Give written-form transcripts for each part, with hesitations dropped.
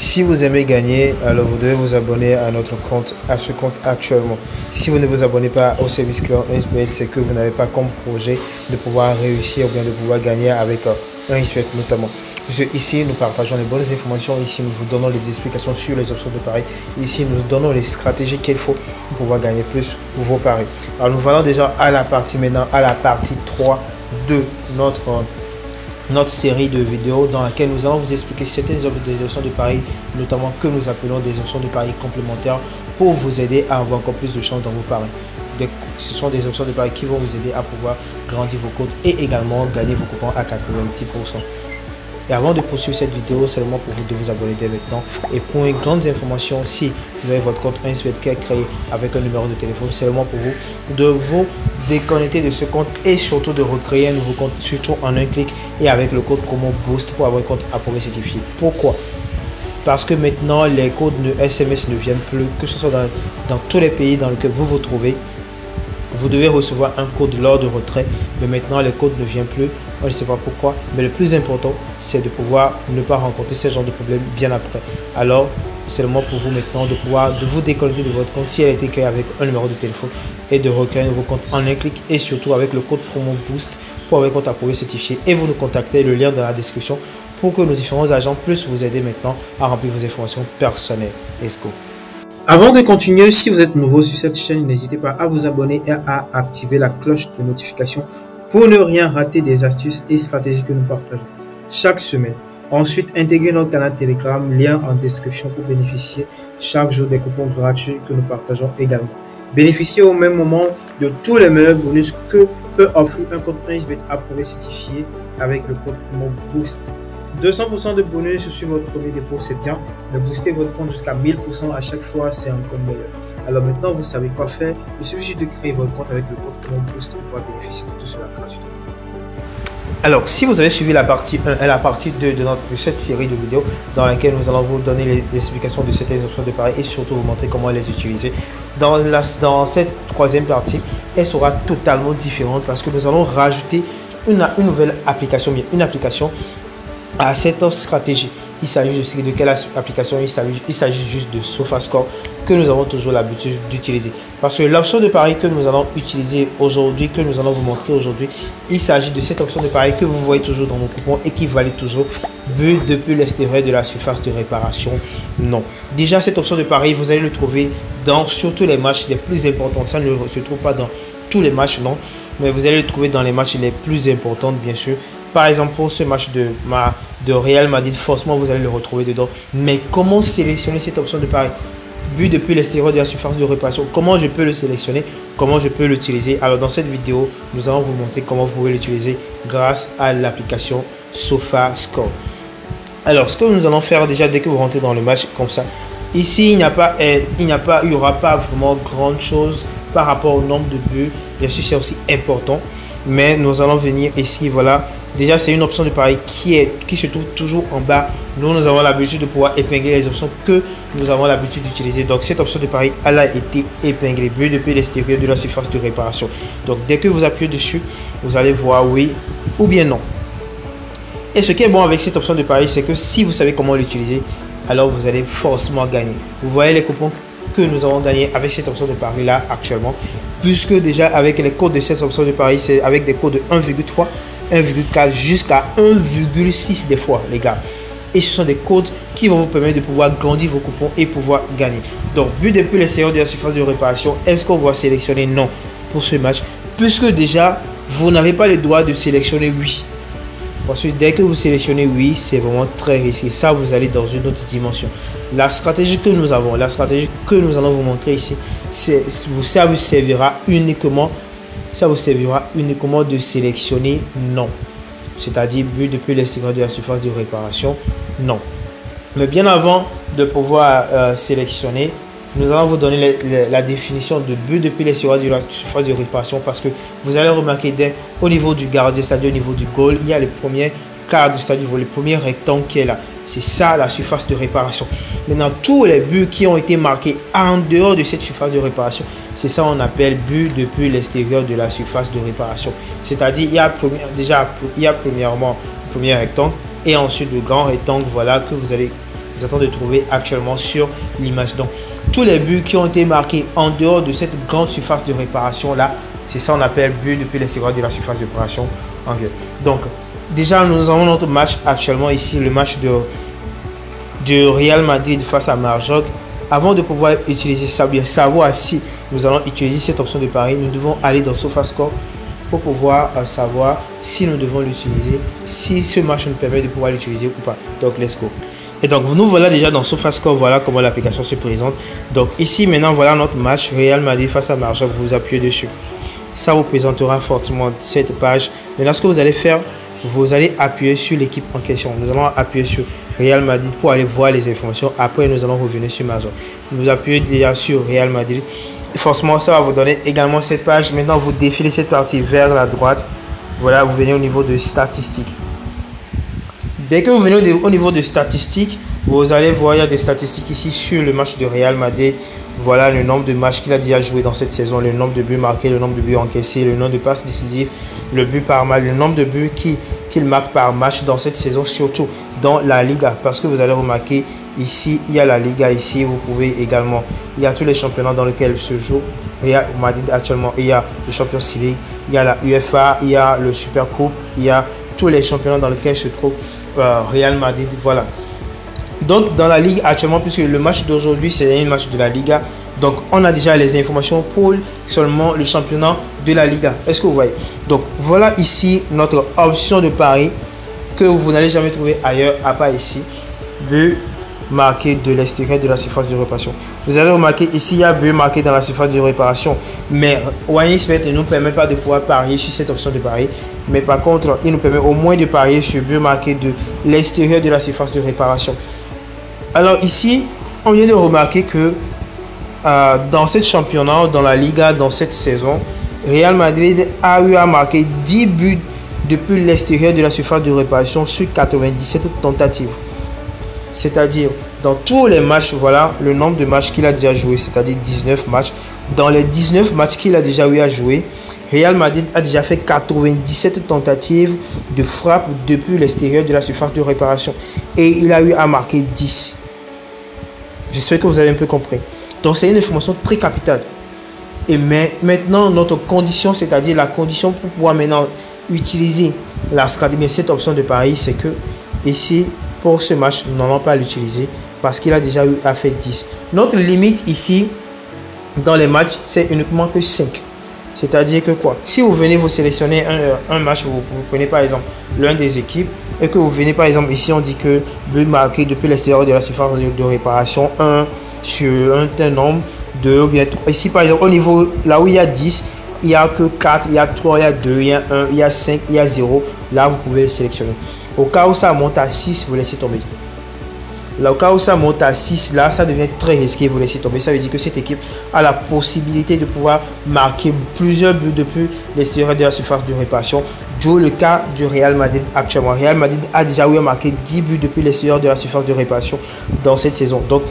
Si vous aimez gagner, alors vous devez vous abonner à notre compte, à ce compte actuellement. Si vous ne vous abonnez pas au service client 1xBet, c'est que vous n'avez pas comme projet de pouvoir réussir ou bien de pouvoir gagner avec 1xBet notamment. Ici, nous partageons les bonnes informations. Ici, nous vous donnons les explications sur les options de paris. Ici, nous donnons les stratégies qu'il faut pour pouvoir gagner plus vos paris. Alors, nous voilà déjà à la partie maintenant, à la partie 3 de notre série de vidéos dans laquelle nous allons vous expliquer certaines options de paris, notamment que nous appelons des options de paris complémentaires pour vous aider à avoir encore plus de chance dans vos paris. Ce sont des options de paris qui vont vous aider à pouvoir grandir vos comptes et également gagner vos coupons à 90%. Et avant de poursuivre cette vidéo, seulement pour vous de vous abonner dès maintenant. Et pour une grande information, si vous avez votre compte 1xBet qui est créé avec un numéro de téléphone, seulement pour vous de vous déconnecter de ce compte et surtout de recréer un nouveau compte, surtout en un clic et avec le code promo BOOST pour avoir un compte approuvé certifié. Pourquoi? Parce que maintenant, les codes SMS ne viennent plus, que ce soit dans tous les pays dans lesquels vous vous trouvez. Vous devez recevoir un code lors de retrait, mais maintenant les codes ne viennent plus. Moi, je ne sais pas pourquoi, mais le plus important, c'est de pouvoir ne pas rencontrer ce genre de problème bien après. Alors, c'est seulement pour vous maintenant de vous déconnecter de votre compte si elle a été créée avec un numéro de téléphone et de recréer vos comptes en un clic et surtout avec le code promo BOOST pour avoir un compte approuvé certifié. Et vous nous contactez, le lien dans la description pour que nos différents agents puissent vous aider maintenant à remplir vos informations personnelles. Let's go! Avant de continuer, si vous êtes nouveau sur cette chaîne, n'hésitez pas à vous abonner et à activer la cloche de notification pour ne rien rater des astuces et stratégies que nous partageons chaque semaine. Ensuite, intégrez notre canal Telegram, lien en description pour bénéficier chaque jour des coupons gratuits que nous partageons également. Bénéficiez au même moment de tous les meilleurs bonus que peut offrir un compte 1xBet approuvé certifié avec le code promo BOOST. 200% de bonus sur votre premier dépôt, c'est bien, mais booster votre compte jusqu'à 1000% à chaque fois, c'est encore meilleur. Alors maintenant, vous savez quoi faire. Il suffit juste de créer votre compte avec le code promo BOOST pour pouvoir bénéficier de tout cela gratuitement. Alors, si vous avez suivi la partie 1 et la partie 2 de cette série de vidéos dans laquelle nous allons vous donner les explications de certaines options de paris et surtout vous montrer comment les utiliser, dans cette troisième partie, elle sera totalement différente parce que nous allons rajouter une nouvelle application, une application à cette stratégie. Il s'agit de quelle application? Il s'agit juste de SofaScore que nous avons toujours l'habitude d'utiliser. Parce que l'option de pari que nous allons utiliser aujourd'hui, que nous allons vous montrer aujourd'hui, il s'agit de cette option de pari que vous voyez toujours dans nos coupons et qui valide toujours but depuis l'extérieur de la surface de réparation. Non. Déjà, cette option de pari, vous allez le trouver dans surtout les matchs les plus importants. Ça ne se trouve pas dans tous les matchs, non. Mais vous allez le trouver dans les matchs les plus importants, bien sûr. Par exemple, pour ce match de Real Madrid, forcément, vous allez le retrouver dedans. Mais comment sélectionner cette option de pari? But depuis l'extérieur de la surface de réparation. Comment je peux le sélectionner? Comment je peux l'utiliser? Alors, dans cette vidéo, nous allons vous montrer comment vous pouvez l'utiliser grâce à l'application SofaScore. Alors, ce que nous allons faire déjà dès que vous rentrez dans le match comme ça, ici, il n'y aura pas vraiment grande chose par rapport au nombre de buts. Bien sûr, c'est aussi important. Mais nous allons venir ici, voilà. Déjà, c'est une option de pari qui se trouve toujours en bas. Nous avons l'habitude de pouvoir épingler les options que nous avons l'habitude d'utiliser. Donc, cette option de pari, elle a été épinglée. But depuis l'extérieur de la surface de réparation. Donc, dès que vous appuyez dessus, vous allez voir oui ou bien non. Et ce qui est bon avec cette option de pari, c'est que si vous savez comment l'utiliser, alors vous allez forcément gagner. Vous voyez les coupons que nous avons gagné avec cette option de pari là actuellement. Puisque déjà, avec les codes de cette option de pari, c'est avec des codes de 1,3. 1,4 jusqu'à 1,6 des fois, les gars. Et ce sont des codes qui vont vous permettre de pouvoir grandir vos coupons et pouvoir gagner. Donc, but depuis l'extérieur de la surface de réparation, est-ce qu'on va sélectionner non pour ce match? Puisque déjà, vous n'avez pas le droit de sélectionner oui. Parce que dès que vous sélectionnez oui, c'est vraiment très risqué. Ça, vous allez dans une autre dimension. La stratégie que nous avons, la stratégie que nous allons vous montrer ici, ça vous servira uniquement de sélectionner non. C'est-à-dire but depuis l'extérieur de la surface de réparation, non. Mais bien avant de pouvoir sélectionner, nous allons vous donner la définition de but depuis l'extérieur de la surface de réparation parce que vous allez remarquer au niveau du gardien, c'est-à-dire au niveau du goal, il y a le premier cadre, c'est-à-dire le premier rectangle qui est là. C'est ça la surface de réparation. Maintenant, tous les buts qui ont été marqués en dehors de cette surface de réparation, c'est ça qu'on appelle but depuis l'extérieur de la surface de réparation. C'est-à-dire, il y a premièrement le premier rectangle et ensuite le grand rectangle, voilà, que vous vous attend de trouver actuellement sur l'image. Donc, tous les buts qui ont été marqués en dehors de cette grande surface de réparation là, c'est ça on appelle but depuis l'extérieur de la surface de réparation en anglais. Donc, déjà, nous avons notre match actuellement ici, le match de Real Madrid face à Marjoc. Avant de pouvoir utiliser ça, bien savoir si nous allons utiliser cette option de pari, nous devons aller dans SofaScore pour pouvoir savoir si nous devons l'utiliser, si ce match nous permet de pouvoir l'utiliser ou pas. Donc, let's go. Et donc, nous voilà déjà dans SofaScore, voilà comment l'application se présente. Donc, ici, maintenant, voilà notre match Real Madrid face à Marjoc. Vous appuyez dessus. Ça vous présentera fortement cette page. Maintenant, ce que vous allez faire, vous allez appuyer sur l'équipe en question. Nous allons appuyer sur Real Madrid pour aller voir les informations. Après, nous allons revenir sur Marjoc. Vous appuyez déjà sur Real Madrid. Et forcément, ça va vous donner également cette page. Maintenant, vous défilez cette partie vers la droite. Voilà, vous venez au niveau de statistiques. Dès que vous venez au niveau de statistiques, vous allez voir, il y a des statistiques ici sur le match de Real Madrid. Voilà le nombre de matchs qu'il a déjà joué dans cette saison, le nombre de buts marqués, le nombre de buts encaissés, le nombre de passes décisives, le but par match, le nombre de buts qu'il marque par match dans cette saison, surtout dans la Liga. Parce que vous allez remarquer ici, il y a la Liga ici, vous pouvez également, il y a tous les championnats dans lesquels se joue Real Madrid actuellement. Il y a le Champions League, il y a la UEFA, il y a le Super Coupe, il y a tous les championnats dans lesquels se trouve Real Madrid. Voilà. Donc, dans la Ligue actuellement, puisque le match d'aujourd'hui, c'est un match de la Liga, donc on a déjà les informations pour seulement le championnat de la Liga. Est-ce que vous voyez? Donc, voilà ici notre option de pari que vous n'allez jamais trouver ailleurs, à part ici. But marqué de l'extérieur de la surface de réparation. Vous allez remarquer ici, il y a but marqué dans la surface de réparation. Mais OneXBet ne nous permet pas de pouvoir parier sur cette option de pari. Mais par contre, il nous permet au moins de parier sur but marqué de l'extérieur de la surface de réparation. Alors ici, on vient de remarquer que dans ce championnat, dans la Liga, dans cette saison, Real Madrid a eu à marquer 10 buts depuis l'extérieur de la surface de réparation sur 97 tentatives. C'est-à-dire, dans tous les matchs, voilà le nombre de matchs qu'il a déjà joué, c'est-à-dire 19 matchs. Dans les 19 matchs qu'il a déjà eu à jouer, Real Madrid a déjà fait 97 tentatives de frappe depuis l'extérieur de la surface de réparation. Et il a eu à marquer 10. J'espère que vous avez un peu compris. Donc, c'est une information très capitale. Et mais maintenant, notre condition, c'est-à-dire la condition pour pouvoir maintenant utiliser la stratégie, cette option de pari, c'est que ici, pour ce match, nous n'allons pas l'utiliser parce qu'il a déjà eu à faire 10. Notre limite ici, dans les matchs, c'est uniquement que 5. C'est-à-dire que quoi? Si vous venez vous sélectionner un match, vous prenez par exemple l'un des équipes et que vous venez par exemple ici, on dit que but marqué depuis l'extérieur de la surface de réparation 1 sur un nombre de, ou bien ici par exemple au niveau là où il y a 10, il n'y a que 4, il y a 3, il y a 2, il y a 1, il y a 5, il y a 0. Là, vous pouvez le sélectionner. Au cas où ça monte à 6, vous laissez tomber. Là, au cas où ça monte à 6, là, ça devient très risqué, vous laissez tomber. Ça veut dire que cette équipe a la possibilité de pouvoir marquer plusieurs buts depuis l'extérieur de la surface de réparation. D'où le cas du Real Madrid actuellement. Real Madrid a déjà eu à marquer 10 buts depuis l'extérieur de la surface de réparation dans cette saison. Donc,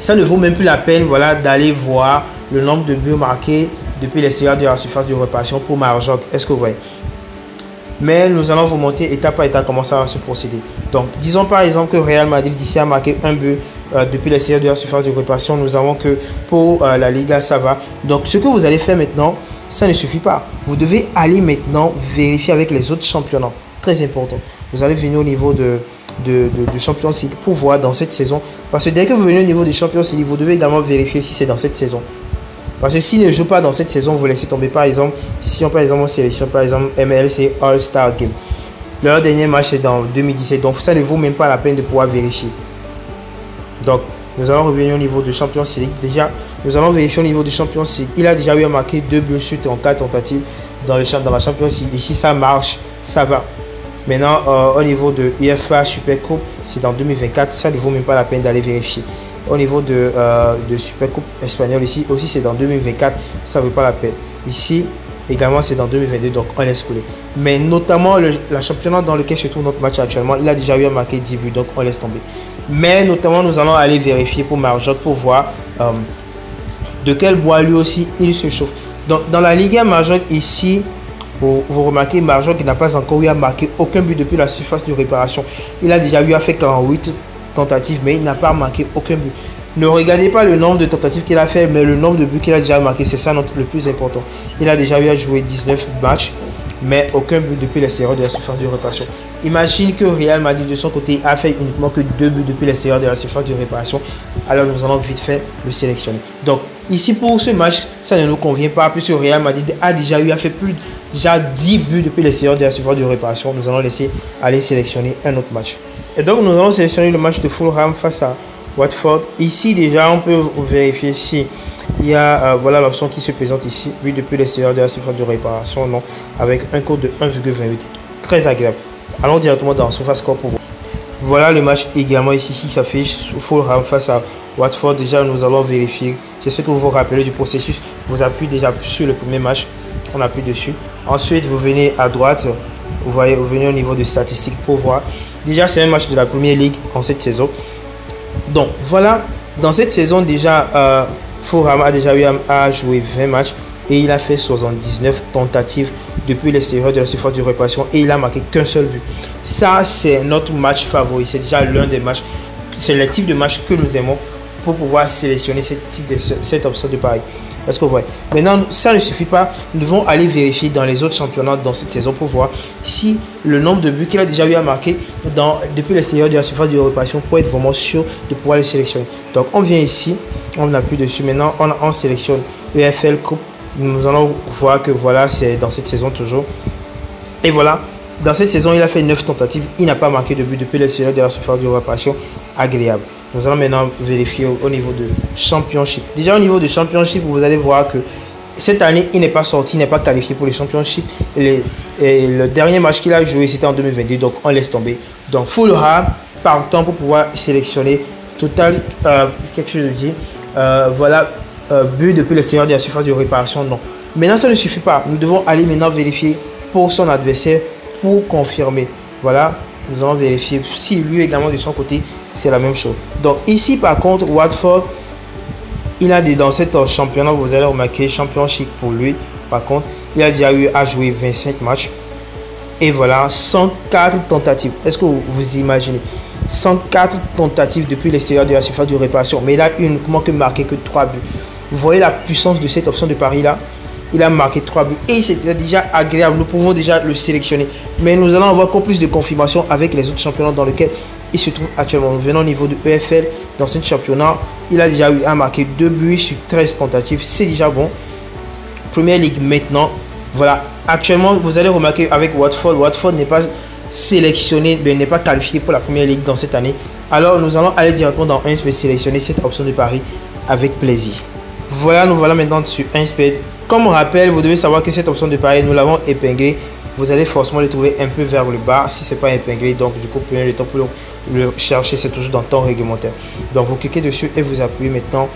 ça ne vaut même plus la peine, voilà, d'aller voir le nombre de buts marqués depuis l'extérieur de la surface de réparation pour Marjoc. Est-ce que vous voyez? Mais nous allons vous montrer étape par étape comment ça va se procéder. Donc, disons par exemple que Real Madrid ici a marqué un but depuis l'extérieur de la surface de réparation. Nous avons que pour la Liga, ça va. Donc, ce que vous allez faire maintenant, ça ne suffit pas. Vous devez aller maintenant vérifier avec les autres championnats. Très important. Vous allez venir au niveau de Champions League pour voir dans cette saison. Parce que dès que vous venez au niveau des Champions League, vous devez également vérifier si c'est dans cette saison. Parce que s'il ne joue pas dans cette saison, vous laissez tomber. Par exemple, si on par exemple on sélectionne par exemple MLC All-Star Game. Leur dernier match est dans 2017. Donc ça ne vaut même pas la peine de pouvoir vérifier. Donc nous allons revenir au niveau de Champions League. Déjà, nous allons vérifier au niveau du Champions League. Il a déjà eu à marquer 2 buts sur 34 tentatives dans la Champions League. Ici ça marche, ça va. Maintenant, au niveau de UEFA Super Coupe, c'est dans 2024. Ça ne vaut même pas la peine d'aller vérifier. Au niveau de Super Coupe espagnole, ici aussi c'est dans 2024. Ça ne vaut pas la peine. Ici, également, c'est dans 2022. Donc, on laisse couler. Mais notamment, la championnat dans lequel se trouve notre match actuellement, il a déjà eu à marquer 10 buts. Donc, on laisse tomber. Mais notamment, nous allons aller vérifier pour Marjoc pour voir de quel bois lui aussi il se chauffe. Donc, dans la Ligue 1 Marjoc, ici, Vous remarquez, Marjon qui n'a pas encore eu à marquer aucun but depuis la surface de réparation. Il a déjà eu à faire 48 tentatives, mais il n'a pas marqué aucun but. Ne regardez pas le nombre de tentatives qu'il a fait, mais le nombre de buts qu'il a déjà marqué, c'est ça le plus important. Il a déjà eu à jouer 19 matchs, mais aucun but depuis l'extérieur de la surface de réparation. Imagine que Real Madrid de son côté a fait uniquement que 2 buts depuis l'extérieur de la surface de réparation. Alors nous allons vite fait le sélectionner. Donc ici pour ce match, ça ne nous convient pas puisque Real Madrid a déjà eu à faire déjà 10 buts depuis l'extérieur de la surface de réparation. Nous allons laisser aller sélectionner un autre match. Et donc nous allons sélectionner le match de Fulham face à Watford. Ici déjà on peut vérifier si il y a voilà l'option qui se présente ici, but depuis l'extérieur de la surface de réparation, non, avec un code de 1,28. Très agréable. Allons directement dans Surface Score pour voir. Voilà le match également ici qui s'affiche. Fulham face à Watford. Déjà nous allons vérifier. J'espère que vous vous rappelez du processus. Vous appuyez déjà sur le premier match. On appuie dessus. Ensuite vous venez à droite. Vous voyez, vous venez au niveau de statistiques pour voir. Déjà c'est un match de la Première Ligue en cette saison. Donc voilà, dans cette saison déjà, Fulham a déjà eu à jouer 20 matchs et il a fait 79 tentatives depuis l'extérieur de la surface de réparation et il a marqué qu'un seul but. Ça, c'est notre match favori. C'est déjà l'un des matchs, c'est le type de match que nous aimons pour pouvoir sélectionner cette option de pari. Est-ce que vous voyez? Maintenant, ça ne suffit pas. Nous devons aller vérifier dans les autres championnats dans cette saison pour voir si le nombre de buts qu'il a déjà eu à marquer depuis l'extérieur de la surface de réparation pour être vraiment sûr de pouvoir les sélectionner. Donc, on vient ici, on appuie dessus. Maintenant, on sélectionne EFL Coupe. Nous allons voir que voilà, c'est dans cette saison toujours. Et voilà, dans cette saison, il a fait 9 tentatives. Il n'a pas marqué de but depuis l'extérieur de la surface de réparation. Agréable. Nous allons maintenant vérifier au niveau de Championship. Déjà au niveau de Championship, vous allez voir que cette année, il n'est pas sorti, il n'est pas qualifié pour les Championship. Et le dernier match qu'il a joué, c'était en 2022, donc on laisse tomber. Donc Fulham, partant pour pouvoir sélectionner total, quelque chose de dire, voilà, but depuis l'extérieur de la surface de réparation, non. Maintenant, ça ne suffit pas. Nous devons aller maintenant vérifier pour son adversaire, pour confirmer. Voilà, nous allons vérifier si lui également de son côté, c'est la même chose. Donc ici par contre Watford, il a dans cet championnat, vous allez remarquer Championship pour lui. Par contre, il a déjà eu à jouer 25 matchs et voilà 104 tentatives. Est-ce que vous imaginez 104 tentatives depuis l'extérieur de la surface de réparation, mais il a uniquement que marqué que 3 buts. Vous voyez la puissance de cette option de pari là. Il a marqué 3 buts et c'était déjà agréable. Nous pouvons déjà le sélectionner. Mais nous allons avoir encore plus de confirmation avec les autres championnats dans lesquels il se trouve actuellement. Nous venons au niveau de EFL. Dans ce championnat, il a déjà eu à marquer 2 buts sur 13 tentatives. C'est déjà bon. Première Ligue maintenant. Voilà. Actuellement, vous allez remarquer avec Watford. Watford n'est pas sélectionné, mais n'est pas qualifié pour la Première Ligue dans cette année. Alors, nous allons aller directement dans 1spade sélectionner cette option de pari avec plaisir. Voilà, nous voilà maintenant sur 1spade. Comme rappel, vous devez savoir que cette option de pari, nous l'avons épinglée. Vous allez forcément le trouver un peu vers le bas si ce n'est pas épinglé. Donc, du coup, prenez le temps pour le chercher. C'est toujours dans le temps réglementaire. Donc, vous cliquez dessus et vous appuyez maintenant.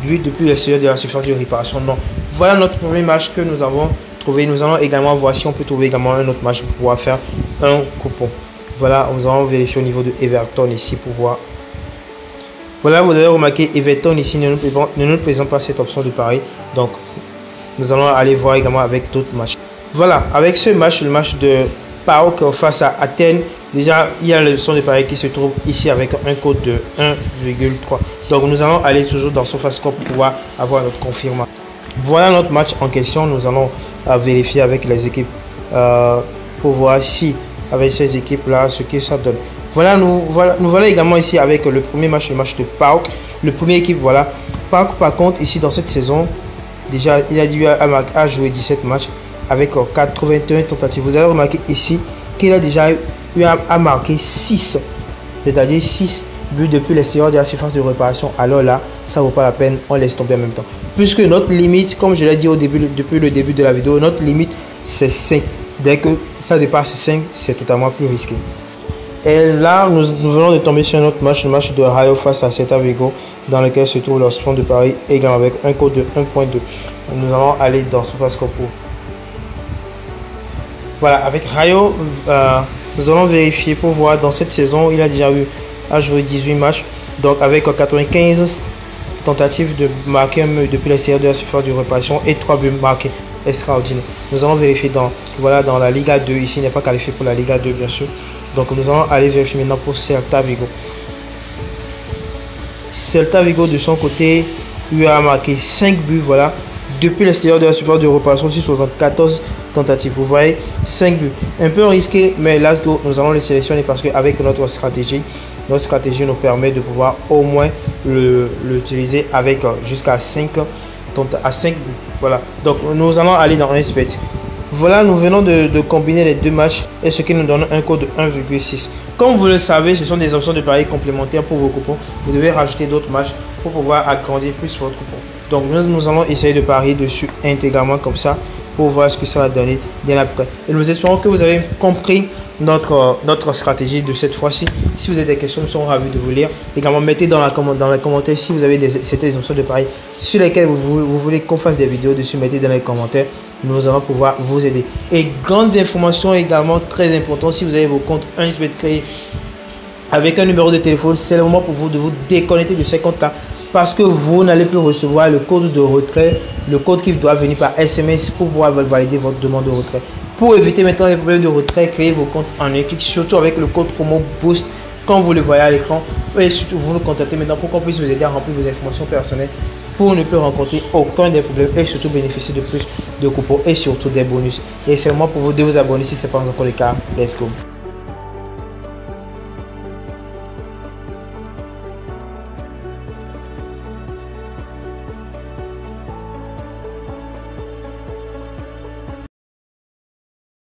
Lui, depuis l'extérieur de la surface de réparation. Non. Voilà notre premier match que nous avons trouvé. Nous allons également voir si on peut trouver également un autre match pour pouvoir faire un coupon. Voilà, nous allons vérifier au niveau de Everton ici pour voir. Voilà, vous avez remarqué Everton ici ne nous présente pas cette option de pari. Donc, nous allons aller voir également avec d'autres matchs. Voilà, avec ce match, le match de PAOK face à Athènes, déjà il y a le son de pari qui se trouve ici avec un code de 1,3. Donc nous allons aller toujours dans SofaScore pour pouvoir avoir notre confirmation. Voilà notre match en question. Nous allons vérifier avec les équipes pour voir si avec ces équipes là ce que ça donne. Voilà, nous voilà également ici avec le premier match, le match de PAOK. Le premier équipe, voilà. PAOK par contre ici dans cette saison, déjà il a dû à jouer 17 matchs avec 81 tentatives. Vous allez remarquer ici qu'il a déjà eu à marquer 6, c'est-à-dire 6 buts depuis l'extérieur de la surface de réparation. Alors là, ça ne vaut pas la peine, on laisse tomber en même temps. Puisque notre limite, comme je l'ai dit depuis le début de la vidéo, notre limite c'est 5. Dès que ça dépasse 5, c'est totalement plus risqué. Et là, nous venons de tomber sur un autre match, le match de Rayo face à Celta Vigo, dans lequel se trouve leur spawn de Paris, également avec un code de 1.2. Nous allons aller dans SofaScore pour. Voilà, avec Rayo, nous allons vérifier pour voir dans cette saison, il a déjà eu à jouer 18 matchs, donc avec 95 tentatives de marquer un but depuis l'extérieur de la surface de réparation et 3 buts marqués. extraordinaire. Nous allons vérifier dans la Liga 2. Ici, il n'est pas qualifié pour la Liga 2, bien sûr. Donc, nous allons aller vérifier maintenant pour Celta Vigo. Celta Vigo, de son côté, lui a marqué 5 buts, voilà, depuis l'extérieur de la surface de réparation sur 74 tentatives. Vous voyez, 5 buts. Un peu risqué, mais let's go, nous allons le sélectionner parce qu'avec notre stratégie nous permet de pouvoir au moins l'utiliser avec jusqu'à 5 buts. Voilà, donc nous allons aller dans un split. Voilà, nous venons de combiner les deux matchs et ce qui nous donne un code de 1,6. Comme vous le savez, ce sont des options de pari complémentaires pour vos coupons. Vous devez rajouter d'autres matchs pour pouvoir agrandir plus votre coupon. Donc nous allons essayer de parier dessus intégralement comme ça pour voir ce que ça va donner bien après. Et nous espérons que vous avez compris notre stratégie de cette fois-ci. Si vous avez des questions, nous serons ravis de vous lire. Également, mettez dans les commentaires si vous avez certaines options de pari sur lesquelles vous voulez qu'on fasse des vidéos dessus. Mettez dans les commentaires. Nous allons pouvoir vous aider. Et grandes informations également très importantes, si vous avez vos comptes 1xBet créés avec un numéro de téléphone, c'est le moment pour vous de vous déconnecter de ces comptes-là parce que vous n'allez plus recevoir le code de retrait, le code qui doit venir par SMS pour pouvoir valider votre demande de retrait. Pour éviter maintenant les problèmes de retrait, créez vos comptes en un clic, surtout avec le code promo BOOST comme vous le voyez à l'écran. Et surtout, vous nous contactez maintenant pour qu'on puisse vous aider à remplir vos informations personnelles pour ne plus rencontrer aucun des problèmes et surtout bénéficier de plus de coupons et surtout des bonus. Et c'est le moment pour vous de vous abonner si ce n'est pas encore le cas. Let's go.